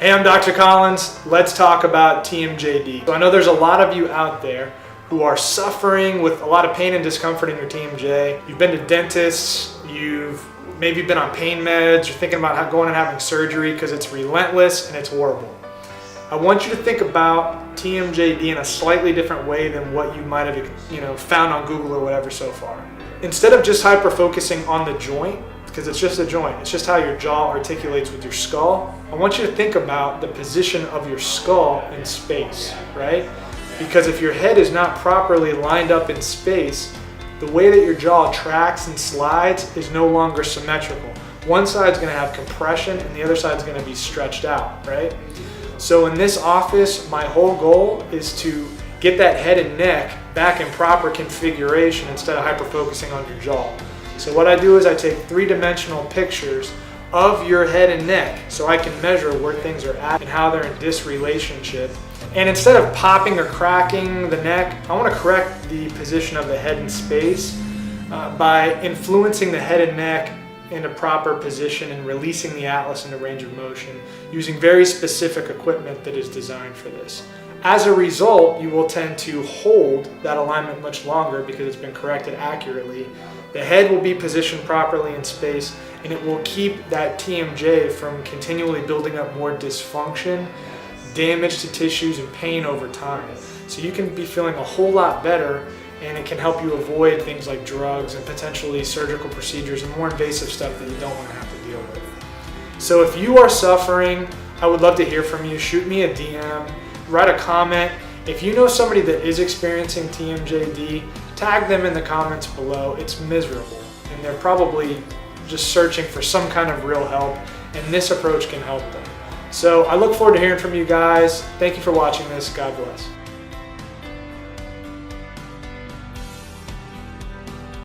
Hey, I'm Dr. Collins. Let's talk about TMJD. So I know there's a lot of you out there who are suffering with a lot of pain and discomfort in your TMJ. You've been to dentists, you've maybe been on pain meds, you're thinking about going and having surgery because it's relentless and it's horrible. I want you to think about TMJD in a slightly different way than what you might have found on Google or whatever so far. Instead of just hyper-focusing on the joint, because it's just a joint, it's just how your jaw articulates with your skull, I want you to think about the position of your skull in space, right? Because if your head is not properly lined up in space, the way that your jaw tracks and slides is no longer symmetrical. One side's going to have compression and the other side's going to be stretched out, right? So in this office, my whole goal is to get that head and neck back in proper configuration instead of hyper-focusing on your jaw. So what I do is I take three-dimensional pictures of your head and neck so I can measure where things are at and how they're in this relationship. And instead of popping or cracking the neck, I want to correct the position of the head in space by influencing the head and neck into proper position and releasing the atlas into range of motion using very specific equipment that is designed for this. As a result, you will tend to hold that alignment much longer because it's been corrected accurately. The head will be positioned properly in space and it will keep that TMJ from continually building up more dysfunction, damage to tissues, and pain over time. So you can be feeling a whole lot better, and it can help you avoid things like drugs and potentially surgical procedures and more invasive stuff that you don't want to have to deal with. So if you are suffering, I would love to hear from you. Shoot me a DM, write a comment. If you know somebody that is experiencing TMJD, tag them in the comments below. It's miserable and they're probably just searching for some kind of real help, and this approach can help them. So I look forward to hearing from you guys. Thank you for watching this. God bless.